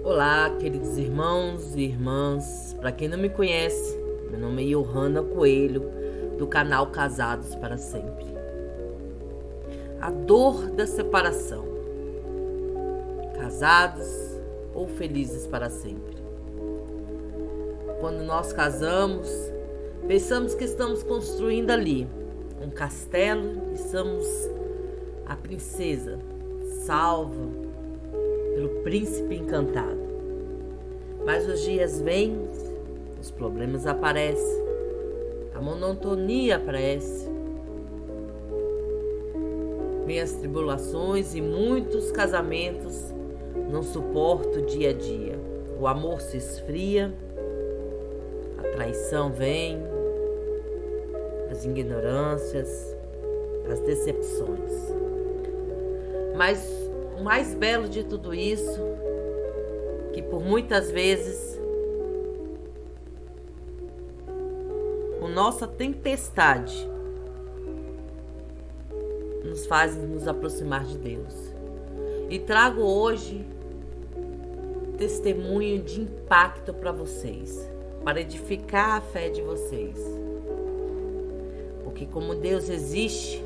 Olá, queridos irmãos e irmãs. Para quem não me conhece, meu nome é Johanna Coelho, do canal Casados para Sempre. A dor da separação. Casados ou felizes para sempre. Quando nós casamos, pensamos que estamos construindo ali um castelo e somos a princesa salva pelo príncipe encantado. Mas os dias vêm, os problemas aparecem, a monotonia aparece, vem as tribulações e muitos casamentos não suportam o dia a dia. O amor se esfria, a traição vem, as ignorâncias, as decepções. Mas o mais belo de tudo isso, que por muitas vezes, com nossa tempestade, nos faz nos aproximar de Deus. E trago hoje testemunho de impacto para vocês, para edificar a fé de vocês. Porque como Deus existe,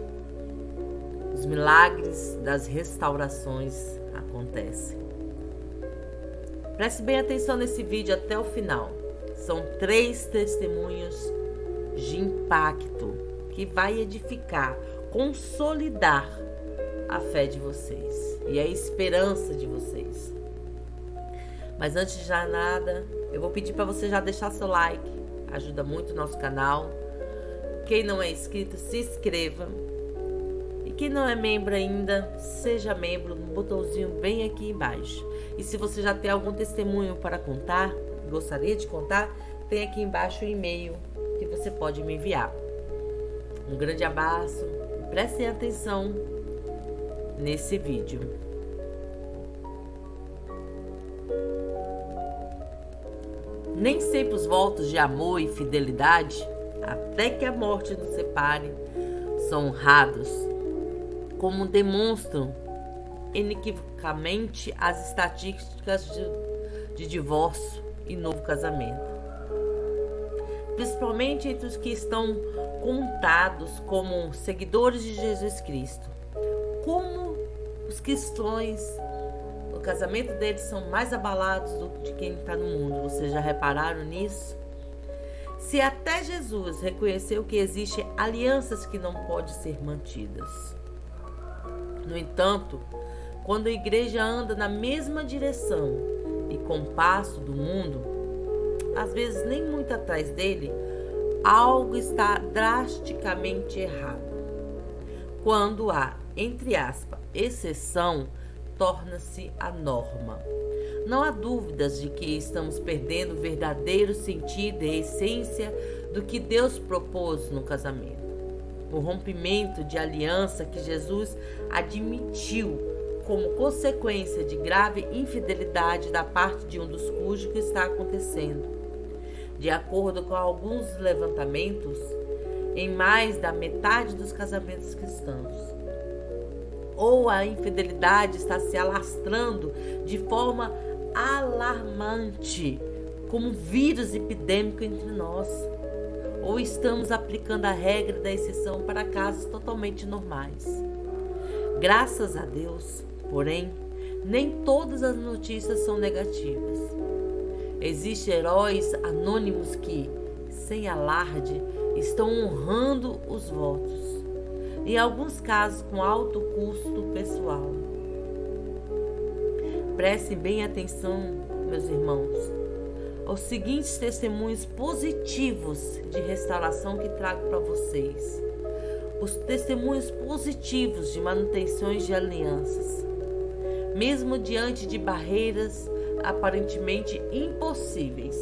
os milagres das restaurações acontecem. Preste bem atenção nesse vídeo até o final. São 3 testemunhos de impacto que vai edificar, consolidar a fé de vocês e a esperança de vocês. Mas antes de nada, eu vou pedir para você já deixar seu like, ajuda muito o nosso canal. Quem não é inscrito, se inscreva. E quem não é membro ainda, seja membro no botãozinho bem aqui embaixo. E se você já tem algum testemunho para contar, gostaria de contar, tem aqui embaixo o e-mail que você pode me enviar. Um grande abraço e prestem atenção nesse vídeo. Nem sempre os votos de amor e fidelidade, até que a morte nos separe, são honrados, como demonstram inequivocamente as estatísticas de divórcio e novo casamento. Principalmente entre os que estão contados como seguidores de Jesus Cristo. Como os cristãos, o casamento deles são mais abalados do que de quem está no mundo. Vocês já repararam nisso? Se até Jesus reconheceu que existem alianças que não podem ser mantidas. No entanto, quando a igreja anda na mesma direção e compasso do mundo, às vezes nem muito atrás dele, algo está drasticamente errado. Quando há, entre aspas, exceção, torna-se a norma. Não há dúvidas de que estamos perdendo o verdadeiro sentido e essência do que Deus propôs no casamento. O rompimento de aliança que Jesus admitiu como consequência de grave infidelidade da parte de um dos cônjuges está acontecendo. De acordo com alguns levantamentos, em mais da metade dos casamentos cristãos. Ou a infidelidade está se alastrando de forma alarmante, como um vírus epidêmico entre nós. Ou estamos aplicando a regra da exceção para casos totalmente normais. Graças a Deus, porém, nem todas as notícias são negativas. Existem heróis anônimos que, sem alarde, estão honrando os votos, em alguns casos com alto custo pessoal. Prestem bem atenção, meus irmãos, aos seguintes testemunhos positivos de restauração que trago para vocês. Os testemunhos positivos de manutenções de alianças. Mesmo diante de barreiras aparentemente impossíveis.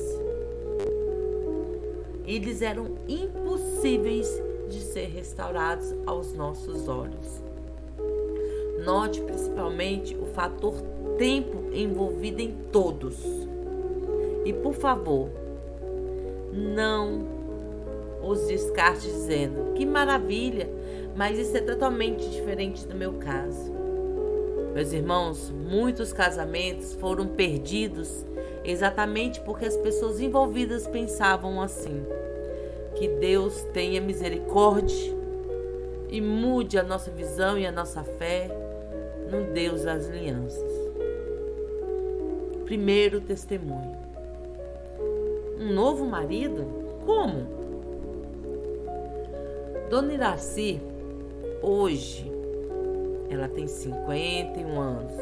Eles eram impossíveis de ser restaurados aos nossos olhos. Note principalmente o fator tempo envolvido em todos. E por favor, não os descarte dizendo: que maravilha, mas isso é totalmente diferente do meu caso. Meus irmãos, muitos casamentos foram perdidos exatamente porque as pessoas envolvidas pensavam assim. Que Deus tenha misericórdia e mude a nossa visão e a nossa fé no Deus das alianças. Primeiro testemunho. Um novo marido? Como? Dona Iraci, hoje, ela tem 51 anos.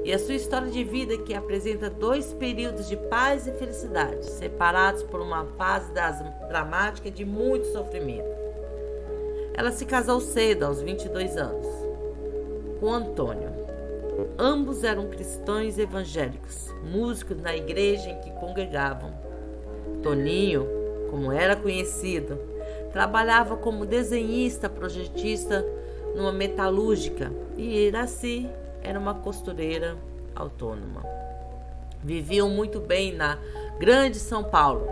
E a sua história de vida que apresenta 2 períodos de paz e felicidade, separados por uma fase dramática de muito sofrimento. Ela se casou cedo, aos 22 anos, com Antônio. Ambos eram cristãos evangélicos, músicos na igreja em que congregavam. Toninho, como era conhecido, trabalhava como desenhista projetista numa metalúrgica e Iraci era uma costureira autônoma. Viviam muito bem na Grande São Paulo,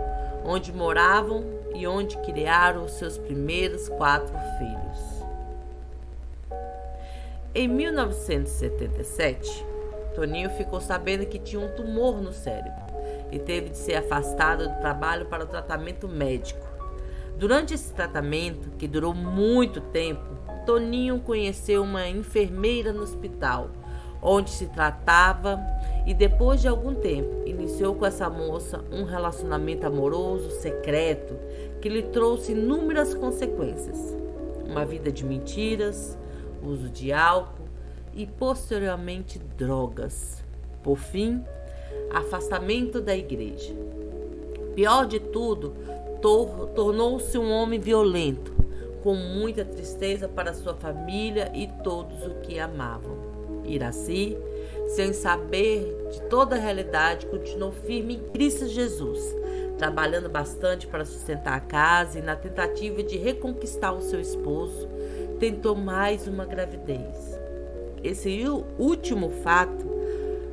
onde moravam e onde criaram os seus primeiros 4 filhos. Em 1977, Toninho ficou sabendo que tinha um tumor no cérebro e teve de ser afastado do trabalho para o tratamento médico. Durante esse tratamento, que durou muito tempo, Toninho conheceu uma enfermeira no hospital, onde se tratava, e depois de algum tempo, iniciou com essa moça um relacionamento amoroso secreto que lhe trouxe inúmeras consequências. Uma vida de mentiras, uso de álcool e, posteriormente, drogas. Por fim, afastamento da igreja. Pior de tudo, tornou-se um homem violento, com muita tristeza para sua família e todos o que amavam. Iraci, sem saber de toda a realidade, continuou firme em Cristo Jesus, trabalhando bastante para sustentar a casa e, na tentativa de reconquistar o seu esposo, tentou mais uma gravidez. Esse último fato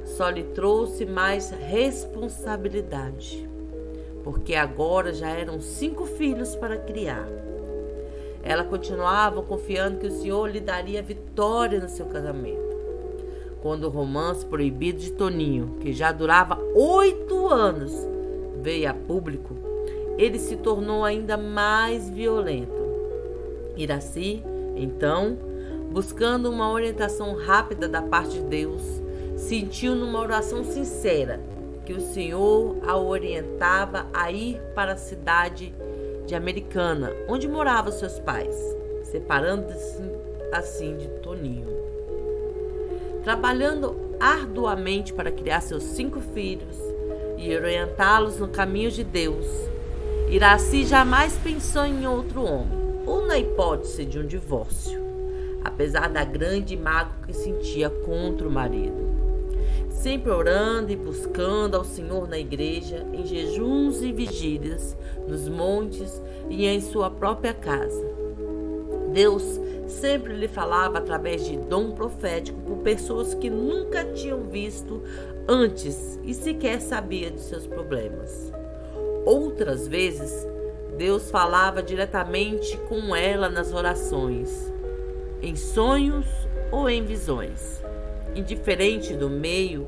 só lhe trouxe mais responsabilidade, porque agora já eram 5 filhos para criar. Ela continuava confiando que o Senhor lhe daria vitória no seu casamento. Quando o romance proibido de Toninho, que já durava 8 anos, veio a público, ele se tornou ainda mais violento. Iraci, então, buscando uma orientação rápida da parte de Deus, sentiu numa oração sincera que o Senhor a orientava a ir para a cidade de Americana, onde moravam seus pais, separando-se assim de Toninho. Trabalhando arduamente para criar seus 5 filhos e orientá-los no caminho de Deus, Iraci jamais pensou em outro homem, ou na hipótese de um divórcio, apesar da grande mágoa que sentia contra o marido. Sempre orando e buscando ao Senhor na igreja, em jejuns e vigílias, nos montes e em sua própria casa. Deus sempre lhe falava através de dom profético por pessoas que nunca tinham visto antes e sequer sabia de seus problemas. Outras vezes, Deus falava diretamente com ela nas orações, em sonhos ou em visões. Indiferente do meio,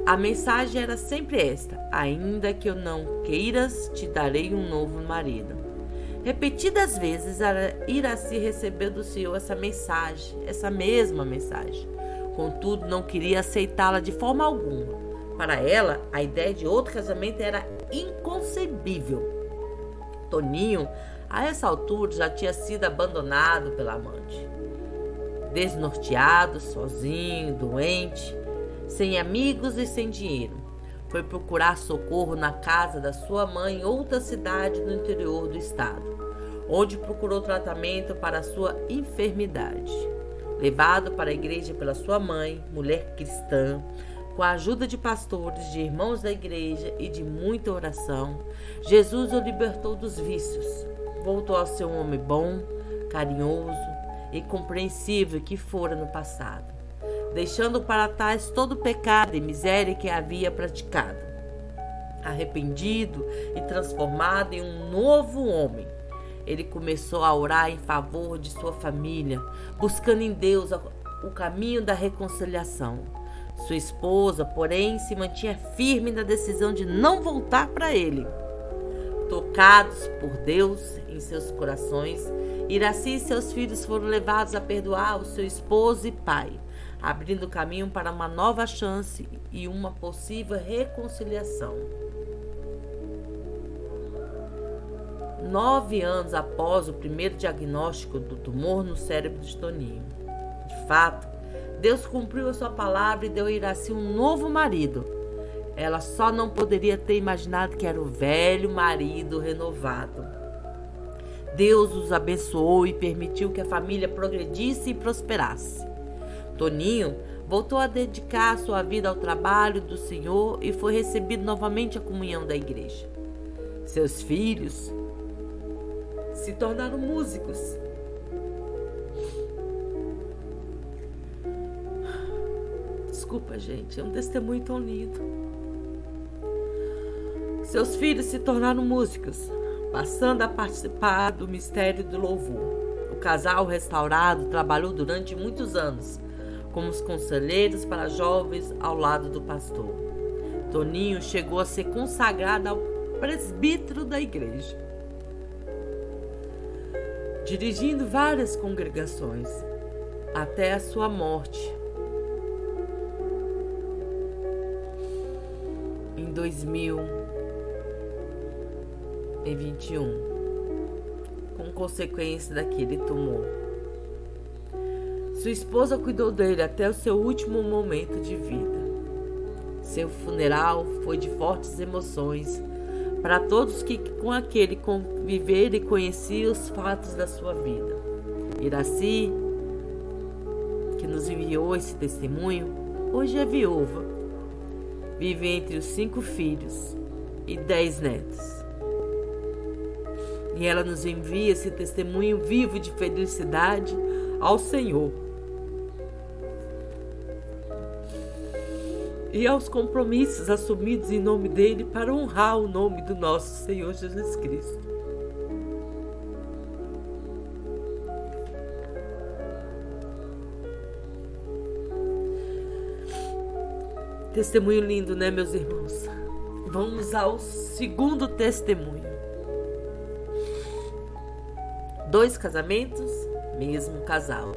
a mensagem era sempre esta: ainda que eu não queiras, te darei um novo marido. Repetidas vezes, Iraci recebeu do Senhor essa mesma mensagem. Contudo, não queria aceitá-la de forma alguma. Para ela, a ideia de outro casamento era inconcebível. Toninho, a essa altura, já tinha sido abandonado pela amante. Desnorteado, sozinho, doente, sem amigos e sem dinheiro, foi procurar socorro na casa da sua mãe em outra cidade no interior do estado, onde procurou tratamento para a sua enfermidade. Levado para a igreja pela sua mãe, mulher cristã, com a ajuda de pastores, de irmãos da igreja e de muita oração, Jesus o libertou dos vícios. Voltou a ser um homem bom, carinhoso e compreensível que fora no passado, deixando para trás todo o pecado e miséria que havia praticado. Arrependido e transformado em um novo homem, ele começou a orar em favor de sua família, buscando em Deus o caminho da reconciliação. Sua esposa, porém, se mantinha firme na decisão de não voltar para ele. Tocados por Deus em seus corações, Iraci e seus filhos foram levados a perdoar o seu esposo e pai, abrindo caminho para uma nova chance e uma possível reconciliação. 9 anos após o primeiro diagnóstico do tumor no cérebro de Toninho. De fato, Deus cumpriu a sua palavra e deu a Iraci um novo marido. Ela só não poderia ter imaginado que era o velho marido renovado. Deus os abençoou e permitiu que a família progredisse e prosperasse. Toninho voltou a dedicar sua vida ao trabalho do Senhor e foi recebido novamente à comunhão da igreja. Seus filhos se tornaram músicos. Desculpa, gente, é um testemunho tão lindo. Seus filhos se tornaram músicos, passando a participar do mistério do louvor. O casal restaurado trabalhou durante muitos anos como os conselheiros para jovens ao lado do pastor. Toninho chegou a ser consagrado ao presbítero da igreja, dirigindo várias congregações até a sua morte em 2021, com consequência daquele tumor. Sua esposa cuidou dele até o seu último momento de vida. Seu funeral foi de fortes emoções para todos que com aquele conviveram e conheciam os fatos da sua vida. Iraci, que nos enviou esse testemunho, hoje é viúva. Vive entre os 5 filhos e 10 netos. E ela nos envia esse testemunho vivo de felicidade ao Senhor e aos compromissos assumidos em nome dele para honrar o nome do nosso Senhor Jesus Cristo. Testemunho lindo, né, meus irmãos? Vamos ao segundo testemunho. 2 casamentos, mesmo casal.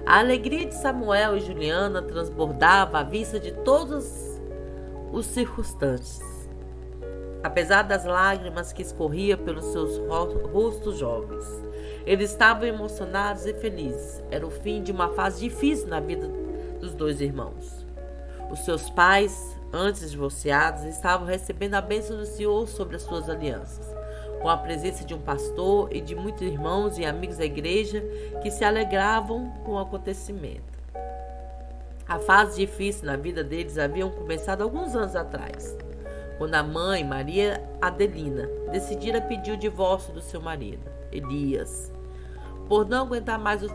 A alegria de Samuel e Juliana transbordava à vista de todos os circunstantes. Apesar das lágrimas que escorriam pelos seus rostos jovens, eles estavam emocionados e felizes. Era o fim de uma fase difícil na vida dos 2 irmãos. Os seus pais, antes divorciados, estavam recebendo a bênção do Senhor sobre as suas alianças, com a presença de um pastor e de muitos irmãos e amigos da igreja que se alegravam com o acontecimento. A fase difícil na vida deles havia começado alguns anos atrás, quando a mãe, Maria Adelina, decidira pedir o divórcio do seu marido, Elias, por não aguentar mais o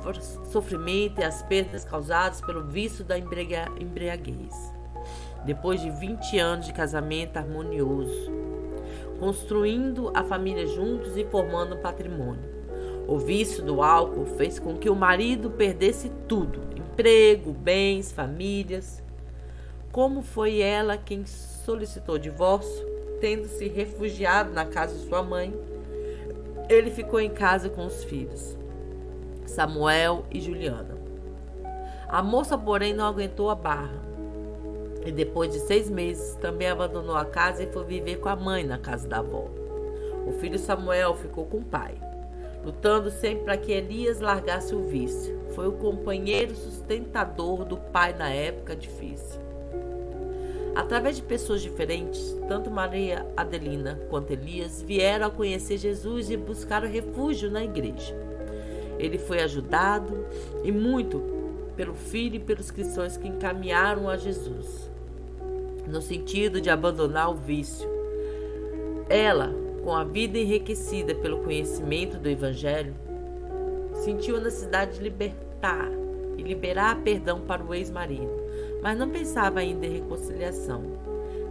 sofrimento e as perdas causadas pelo vício da embriaguez. Depois de 20 anos de casamento harmonioso, construindo a família juntos e formando um patrimônio, o vício do álcool fez com que o marido perdesse tudo: emprego, bens, famílias. Como foi ela quem solicitou o divórcio, tendo se refugiado na casa de sua mãe, ele ficou em casa com os filhos, Samuel e Juliana. A moça, porém, não aguentou a barra e depois de 6 meses também abandonou a casa e foi viver com a mãe na casa da avó. O filho Samuel ficou com o pai, lutando sempre para que Elias largasse o vício. Foi o companheiro sustentador do pai na época difícil. Através de pessoas diferentes, tanto Maria Adelina quanto Elias vieram a conhecer Jesus e buscaram refúgio na igreja. Ele foi ajudado e muito pelo filho e pelos cristãos que encaminharam a Jesus, no sentido de abandonar o vício. Ela, com a vida enriquecida pelo conhecimento do Evangelho, sentiu a necessidade de libertar e liberar perdão para o ex-marido, mas não pensava ainda em reconciliação.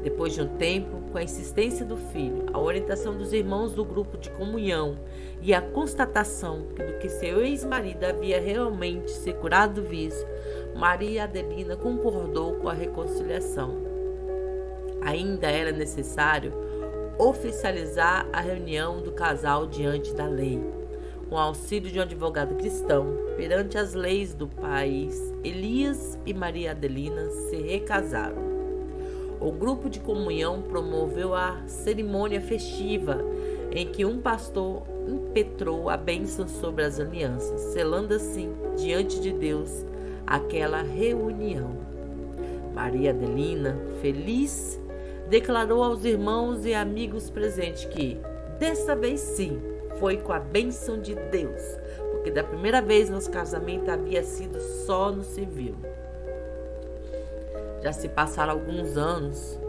Depois de um tempo, com a insistência do filho, a orientação dos irmãos do grupo de comunhão e a constatação do que seu ex-marido havia realmente se curado do vício, Maria Adelina concordou com a reconciliação. Ainda era necessário oficializar a reunião do casal diante da lei. Com o auxílio de um advogado cristão, perante as leis do país, Elias e Maria Adelina se recasaram. O grupo de comunhão promoveu a cerimônia festiva, em que um pastor impetrou a bênção sobre as alianças, selando assim, diante de Deus, aquela reunião. Maria Adelina, feliz, declarou aos irmãos e amigos presentes que, dessa vez sim, foi com a bênção de Deus, porque da primeira vez nosso casamento havia sido só no civil. Já se passaram alguns anos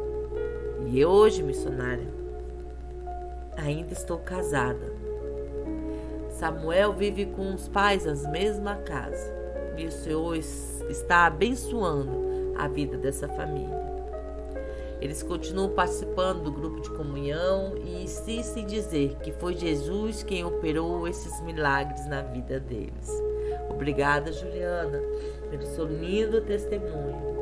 e eu hoje, missionária, ainda estou casada. Samuel vive com os pais na mesma casa e o Senhor está abençoando a vida dessa família. Eles continuam participando do grupo de comunhão e insistem em dizer que foi Jesus quem operou esses milagres na vida deles. Obrigada, Juliana, pelo seu lindo testemunho.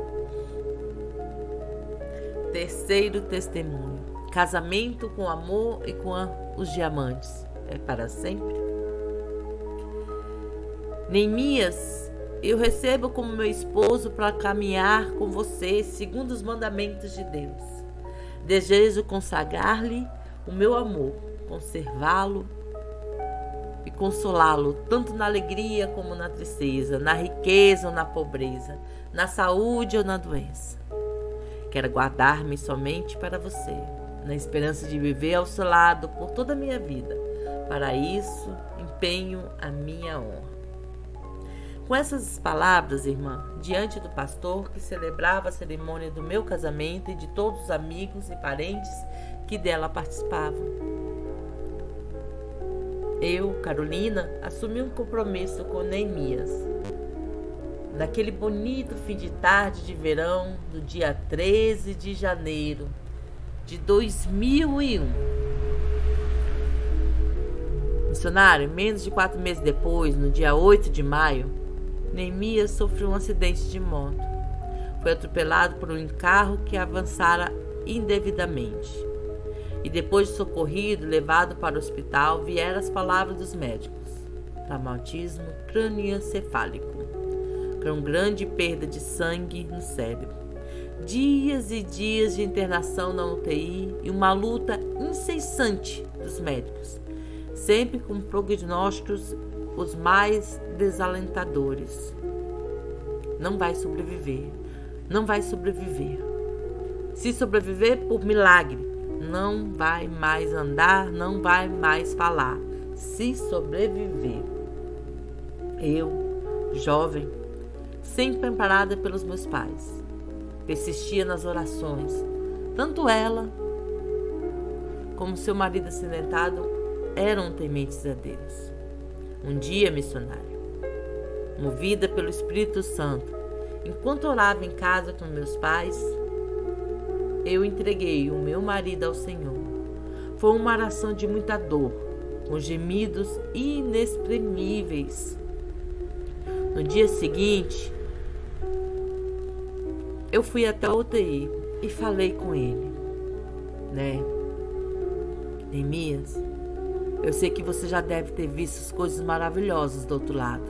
Terceiro testemunho: casamento com amor e com os diamantes. É para sempre? Neemias, eu recebo como meu esposo para caminhar com você segundo os mandamentos de Deus. Desejo consagrar-lhe o meu amor, conservá-lo e consolá-lo, tanto na alegria como na tristeza, na riqueza ou na pobreza, na saúde ou na doença. Quero guardar-me somente para você, na esperança de viver ao seu lado por toda a minha vida. Para isso, empenho a minha honra. Com essas palavras, irmã, diante do pastor que celebrava a cerimônia do meu casamento e de todos os amigos e parentes que dela participavam, eu, Carolina, assumi um compromisso com Neemias. Naquele bonito fim de tarde de verão, do dia 13 de janeiro de 2001. Missionário, menos de 4 meses depois, no dia 8 de maio, Neemias sofreu um acidente de moto. Foi atropelado por um carro que avançara indevidamente. E depois de socorrido, levado para o hospital, vieram as palavras dos médicos: traumatismo crânioencefálico, com grande perda de sangue no cérebro. Dias e dias de internação na UTI e uma luta incessante dos médicos, sempre com prognósticos os mais desalentadores. Não vai sobreviver, não vai sobreviver. Se sobreviver, por milagre, não vai mais andar, não vai mais falar. Se sobreviver. Eu, jovem, sempre amparada pelos meus pais, persistia nas orações. Tanto ela como seu marido acidentado eram tementes a Deus. Um dia, missionário, movida pelo Espírito Santo, enquanto orava em casa com meus pais, eu entreguei o meu marido ao Senhor. Foi uma oração de muita dor, com gemidos inexprimíveis. No dia seguinte, eu fui até a UTI e falei com ele, Neemias, eu sei que você já deve ter visto as coisas maravilhosas do outro lado.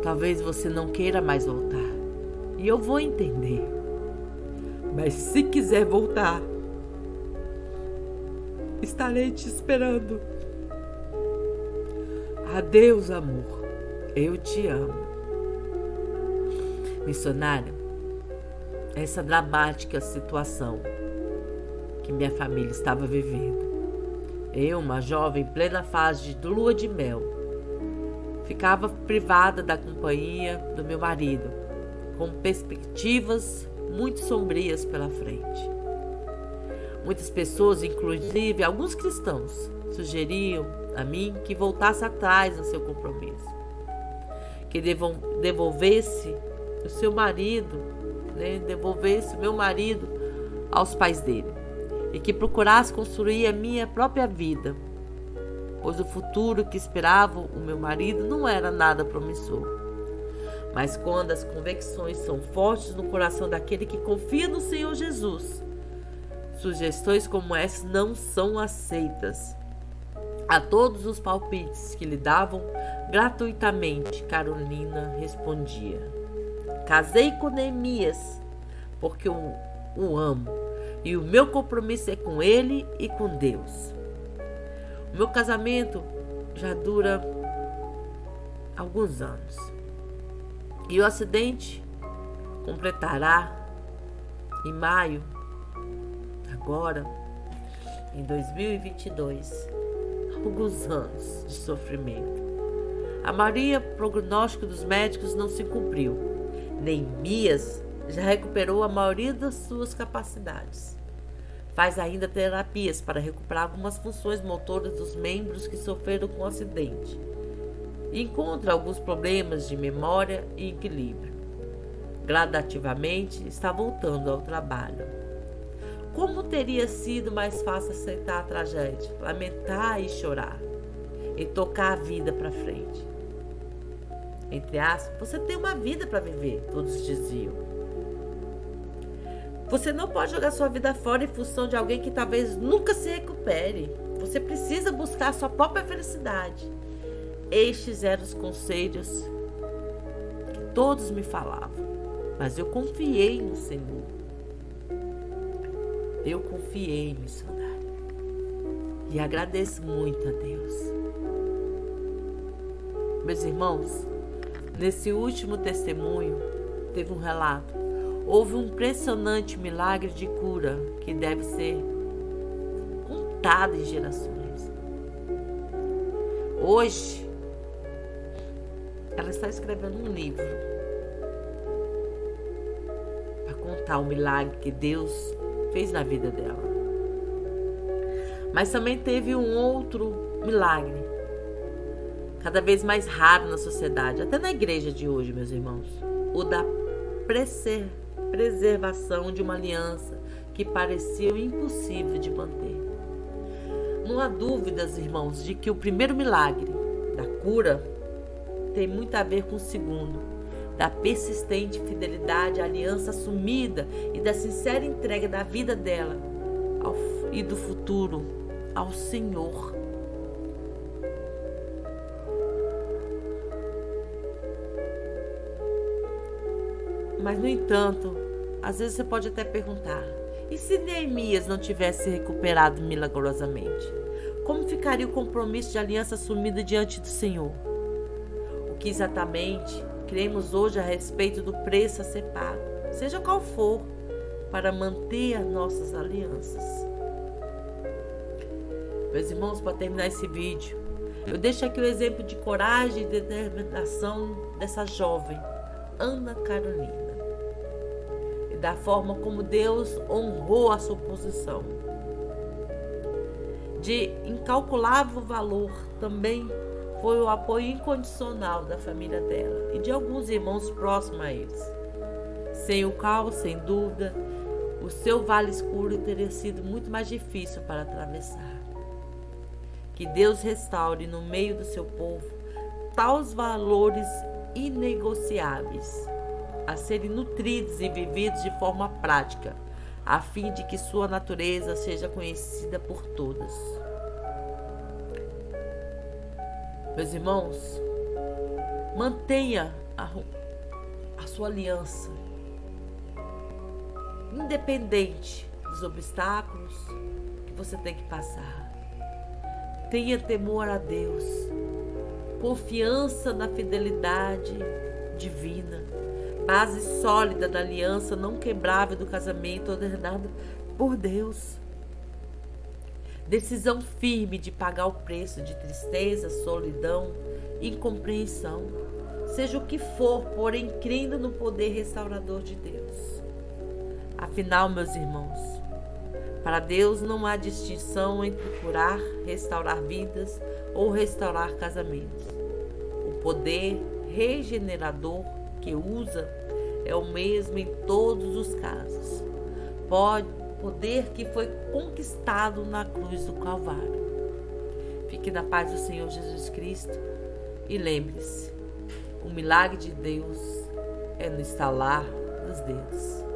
Talvez você não queira mais voltar. E eu vou entender. Mas se quiser voltar, estarei te esperando. Adeus, amor. Eu te amo. Missionária, essa dramática situação que minha família estava vivendo. Eu, uma jovem em plena fase de lua de mel, ficava privada da companhia do meu marido, com perspectivas muito sombrias pela frente. Muitas pessoas, inclusive alguns cristãos, sugeriam a mim que voltasse atrás no seu compromisso, que devolvesse o seu marido, devolvesse o meu marido aos pais dele, e que procurasse construir a minha própria vida. pois o futuro que esperava o meu marido não era nada promissor. Mas quando as convicções são fortes no coração daquele que confia no Senhor Jesus, sugestões como essas não são aceitas. A todos os palpites que lhe davam gratuitamente, Carolina respondia: casei com Neemias porque o amo, e o meu compromisso é com ele e com Deus. O meu casamento já dura alguns anos, e o acidente completará em maio, agora, em 2022, alguns anos de sofrimento. A maioria prognóstico dos médicos não se cumpriu. Neemias já recuperou a maioria das suas capacidades. Faz ainda terapias para recuperar algumas funções motoras dos membros que sofreram com o acidente. Encontra alguns problemas de memória e equilíbrio. Gradativamente está voltando ao trabalho. Como teria sido mais fácil aceitar a tragédia, lamentar e chorar, e tocar a vida para frente? Entre aspas, você tem uma vida para viver, todos diziam. Você não pode jogar sua vida fora em função de alguém que talvez nunca se recupere. Você precisa buscar sua própria felicidade. Estes eram os conselhos que todos me falavam, mas eu confiei no Senhor. Eu confiei, missionário, e agradeço muito a Deus. Meus irmãos, nesse último testemunho, teve um relato. Houve um impressionante milagre de cura que deve ser contado em gerações. Hoje, ela está escrevendo um livro para contar o milagre que Deus fez na vida dela. Mas também teve um outro milagre, cada vez mais raro na sociedade, até na igreja de hoje, meus irmãos, o da preservação de uma aliança que parecia impossível de manter. Não há dúvidas, irmãos, de que o primeiro milagre da cura tem muito a ver com o segundo, da persistente fidelidade à aliança assumida e da sincera entrega da vida dela e do futuro ao Senhor. Mas, no entanto, às vezes você pode até perguntar: e se Neemias não tivesse se recuperado milagrosamente? Como ficaria o compromisso de aliança assumida diante do Senhor? O que exatamente cremos hoje a respeito do preço a ser pago, seja qual for, para manter as nossas alianças? Meus irmãos, para terminar esse vídeo, eu deixo aqui o exemplo de coragem e determinação dessa jovem, Ana Carolina, e da forma como Deus honrou a sua posição. De incalculável valor também foi o apoio incondicional da família dela e de alguns irmãos próximos a eles, sem o qual, sem dúvida, o seu vale escuro teria sido muito mais difícil para atravessar. Que Deus restaure no meio do seu povo tais valores inegociáveis a serem nutridos e vividos de forma prática, a fim de que sua natureza seja conhecida por todos. Meus irmãos, mantenha a sua aliança, independente dos obstáculos que você tem que passar. Tenha temor a Deus, confiança na fidelidade divina, base sólida da aliança não quebrável do casamento ordenado por Deus. Decisão firme de pagar o preço de tristeza, solidão, incompreensão, seja o que for, porém crendo no poder restaurador de Deus. Afinal, meus irmãos, para Deus não há distinção entre curar, restaurar vidas ou restaurar casamentos. O poder regenerador que usa é o mesmo em todos os casos. Poder que foi conquistado na cruz do Calvário. Fique na paz do Senhor Jesus Cristo e lembre-se, o milagre de Deus é no estalar dos dedos.